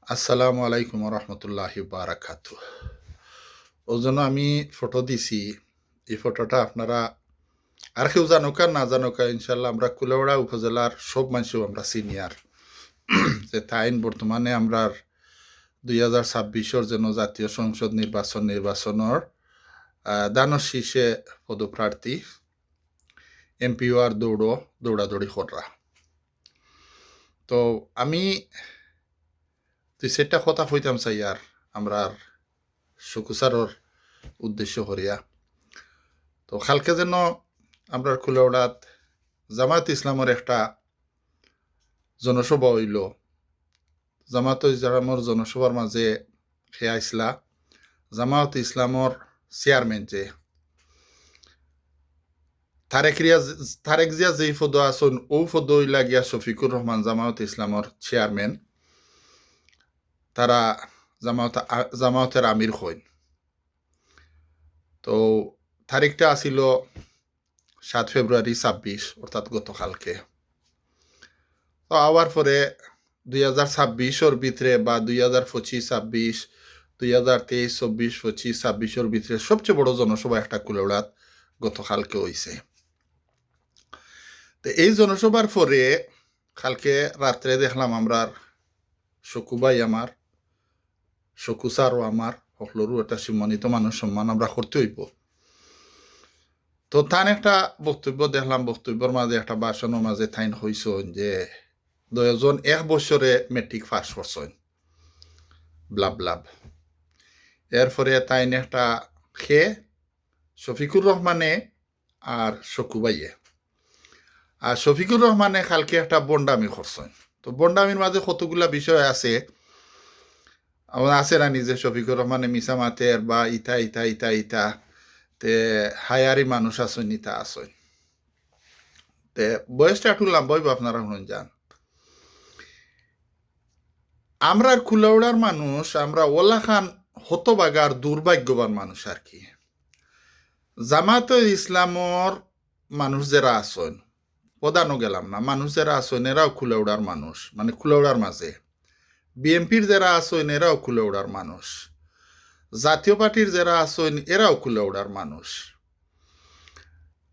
আসসালামু আলাইকুম রহমতুল্লাহি বারাকাতু। ওই জন্য আমি ফটো দিছি। এই ফটোটা আপনারা আর কেউ জানুক আর না জানুক, ইনশাল্লাহ আমরা কুলাউড়া উপজেলার সব মানুষ আমরা সিনিয়র যে তাইন বর্তমানে আমরা 2026-এর জন্য জাতীয় সংসদ নির্বাচনের দানব শীর্ষে পদপ্রার্থী এমপিও আর দৌড়াদৌড়ি করা। তো আমি দুই চারটা কথা কইতাম চাই আর আমরা সুকুসারর উদ্দেশ্য করিয়া। তো কালকে যেন আমরা কুলাউড়াত জামায়াত ইসলামের একটা জনসভা হইল। জামায়াত ইসলামর জনসভার মাঝে খেয়া আইসলা জামায়াত ইসলামর চেয়ারম্যান যে তারেক জিয়া যেই পদ আসন ও পদ হইলা গিয়া শফিকুর রহমান জামায়াত ইসলামর চেয়ারম্যান, তারা জামায়াতের আমির হইন। তো তারিখটা আসিল 7 ফেব্রুয়ারি 26, অর্থাৎ গতকালকে। তো আওয়ার পরে 2026-এর ভিতরে বা 2025-26, 2023-24-25-26-এর ভিতরে সবচেয়ে বড় জনসভা একটা কুলাউড়াত গতকালকে হয়েছে। তো এই জনসভার পরে কালকে রাত্রে দেখলাম আমরা শকুবাই আমার শকুসারও আমার সকলেরও একটা সম্মানিত মানুষ সম্মান আমরা করতে হইব। তো তান একটা বক্তব্য দেখলাম, বক্তব্যের মাঝে একটা ভাষণের মাঝে তাইন হইছেন যে 2জন 1 বছরে মেট্রিক পাস করছেন ব্লাব ব্লাব। এরপরে তাইন একটা খেয়ে শফিকুর রহমানে আর শকুবাইয়ে, আর শফিকুর রহমানে কালকে একটা বন্ডামি করছেন। তো বন্ডামির মাঝে কতগুলা বিষয় আছে আছে না, নিজে শফিকুর রহমানে মিসা মাতের বা ইতা ইতা ইতা ইতা তে হায়ারি মানুষ আসেন ইতা আসেন। তে বয়সটা একটু লম্বাইব, আপনারা শুনুন যান। আমরা কুলাউড়ার মানুষ, আমরা ওলা খান হতবাগার দুর্ভাগ্যবান মানুষ আর কি। জামাত ইসলামর মানুষ যারা আসেন, প্রধানও গেলাম না, মানুষ যারা আসেন এরাও কুলাউড়ার মানুষ, মানে কুলাউড়ার মাঝে। বিএনপির যারা আসেন এরাও কুলাউড়ার মানুষ, জাতীয় পার্টির যারা আসেন এরাও কুলাউড়ার মানুষ।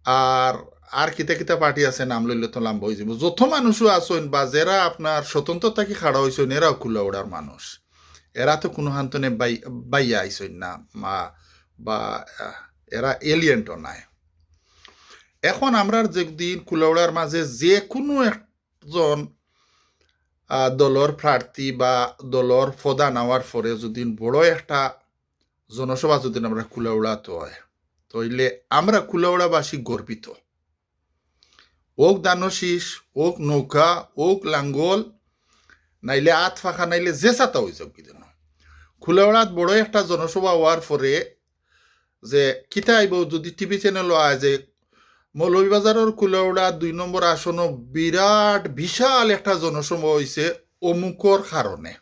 আর আর কিতা কিতা পার্টি আছে নাম লইলে তো লাম্ব হয়ে যাব। যত মানুষও আসেন বা যারা আপনার স্বতন্ত্র থাকি খাড়া হয়েছেন এরাও কুলাউড়ার মানুষ। এরা তো কোনো হান্তনে বাইয়া আইসেন না বা এরা এলিয়েন্টও নাই। এখন আমরা যেদিন কুলাউড়ার মাঝে যে কোনো একজন দলর প্রার্থী বা দলর প্রধান হওয়ার পরে যদি বড় একটা জনসভা যদি আমরা কুলাউড়াতে হয়, তাইলে আমরা কুলাউড়াবাসী গর্বিত। ওক দানশীষ, ওক নৌকা, ওক লাঙ্গল, নাইলে আত ফাঁকা, নাইলে যে সাতা হয়ে যাক কি যেন কুলাউড়াত বড় একটা জনসভা হওয়ার পরে যে কিতা আইব যদি টিভি চ্যানেলও আয় যে মৌলভীবাজারের কুলাউড়া 2 নম্বর আসনও বিরাট বিশাল একটা জনসভা হয়েছে অমুকর কারণে।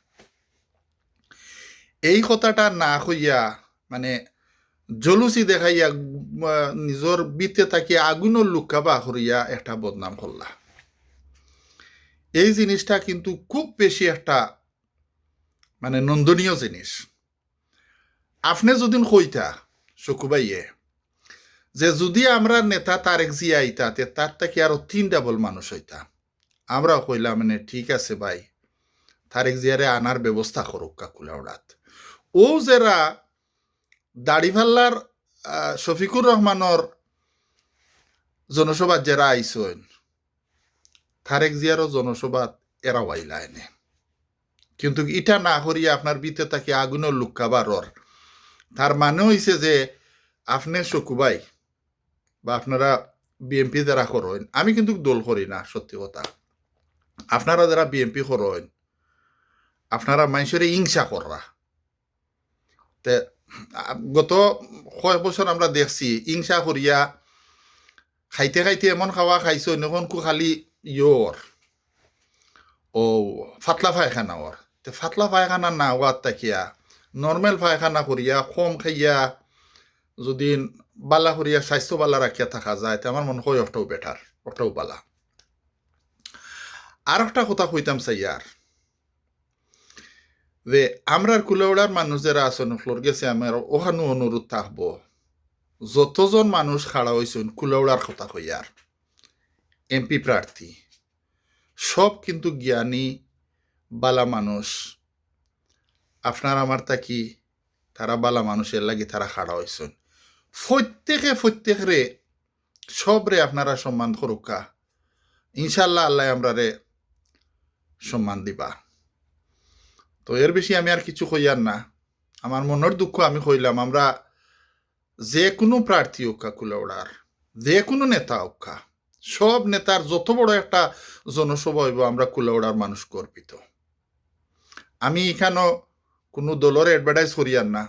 এই কথাটা না হইয়া মানে জলুসি দেখাইয়া নিজের বিতে থাকি আগুনের লুকাবা করিয়া একটা বদনাম করলা। এই জিনিসটা কিন্তু খুব বেশি একটা মানে নন্দনীয় জিনিস। আপনি যদি কইতা শকুবাইয়ে যে যদি আমরা নেতা তারেক জিয়া আইতা তার থেকে আরো 3 ডাবল মানুষ হইতা, আমরা কইলাম মানে ঠিক আছে ভাই, তারেক জিয়ারে আনার ব্যবস্থা করুক কুলাউড়াত। ও যারা দাড়িভাল্লার শফিকুর রহমানের জনসভাত যারা আইসেন, তারেক জিয়ারও জনসভাত এরা আইলা এনে। কিন্তু ইটা না করিয়া আপনার বিতে তাকে আগুনের লুকাবারর তার মানে হইছে যে আপনি শকুবাই বা আপনারা বিএনপি যারা করেন, আমি কিন্তু দল করি না, সত্যি কথা। আপনারা যারা বিএনপি করেন আপনারা মানুষের হিংসা কররা। তে গত কয়েক বছর আমরা দেখছি হিংসা করিয়া খাইতে খাইতে এমন খাওয়া খাইছো এখন খালি ইয়র ও ফাতলা পায়খানা ওর। তে ফাতলা পায়খানা না হওয়ার তাকিয়া নর্মেল পায়খানা করিয়া কম খাইয়া যদি বালা করিয়া স্বাস্থ্য বালা রাখিয়া থাকা যায়, তে আমার মনে হয় ওটাও বেটার, ওটাও বালা। আর একটা কথা কইতাম চাই আর যে আমরার কুলাউড়ার মানুষ যারা আছেন ফ্লোর গেছে আমার ওখানে অনুরোধ থাকবো যতজন মানুষ খাড়া হয়েছেন কুলাউড়ার কথা কইয়ার এমপি প্রার্থী সব কিন্তু জ্ঞানী বালা মানুষ আপনার আমার তাকি তারা বালা মানুষের লাগি তারা খাড়া হয়েছেন প্রত্যেকে সবরে আপনারা সম্মান করুকা ইনশাল্লাহ আল্লাহ আমরা রে সম্মান দিবা তো এর বেশি আমি আর কিছু কইয়ার না আমার মনের দুঃখ আমি কইলাম আমরা যে কোনো প্রার্থী হোকা কুলাউড়ার যে কোনো নেতা হোকা সব নেতার যত বড় একটা জনসভা হইব আমরা কুলাউড়ার মানুষ গর্বিত আমি এখানো কোনো দলের অ্যাডভার্টাইজ করিয়ার না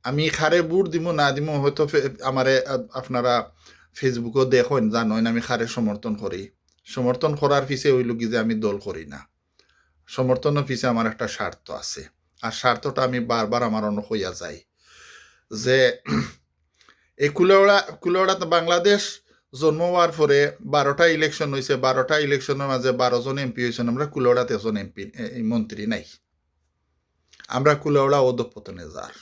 আমি খারে বুট দিব না দিব হয়তো আমারে আপনারা ফেসবুকও দেখেন জানেন আমি খারে সমর্থন করি সমর্থন করার পিছে হইল কি যে আমি দল করি না সমর্থনের পিছে আমার একটা স্বার্থ আছে আর স্বার্থটা আমি বারবার আমার অন্য হইয়া যাই যে এই কুলাউড়াতে বাংলাদেশ জন্ম হওয়ার পরে 12টা ইলেকশন হয়েছে 12টা ইলেকশনের মাঝে 12জন এমপি হয়েছেন আমরা কুলাউড়াতে এজন এমপি মন্ত্রী নাই আমরা কুলাউড়া অধপতনে যার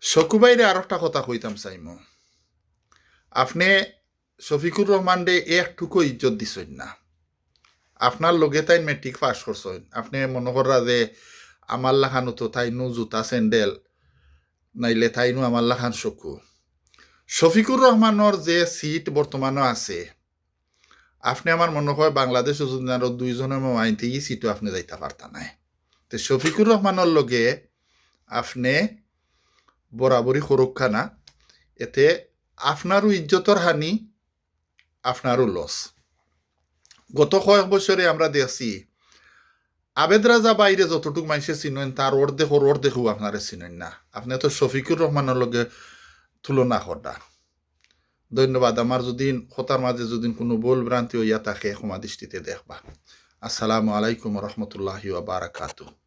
শকুবাইরে আর একটা কথা কইতাম চাইমো আপনি শফিকুর রহমান ডে একটুকু ইজ্জত দিছেন না আপনার লগে তাই মেট্রিক পাস করছেন আপনি মনে করা যে আমার লাখানো তো তাইনু জুতা স্যান্ডেল নাইলে তাইনু আমার লাখান চকু শফিকুর রহমানের যে সিট বর্তমানে আছে আপনি আমার মনে হয় বাংলাদেশ যদি আরো 2 জনের আইনতে এই সিটও আপনি যাইতে পারতা নাই তো শফিকুর রহমানের লগে আপনি বরাবরই সুরক্ষা না এতে আপনারও ইজ্জতর হানি আপনারও লস গত কয়েক বছরে আমরা দেখছি আবেদ রাজা বাইরে যতটুকু মানুষে চিনেন তার অর্ধেকও আপনারা চিনেন না আপনি তো শফিকুর রহমানের লগে তুলনা করা ধন্যবাদ আমার যদি কথার মাঝে যদি কোনো ভুল ভ্রান্তি হইয়া থাকে ক্ষমা দৃষ্টিতে দেখবা আসসালামু আলাইকুম রহমতুল্লাহি ওয়া বারাকাতুহু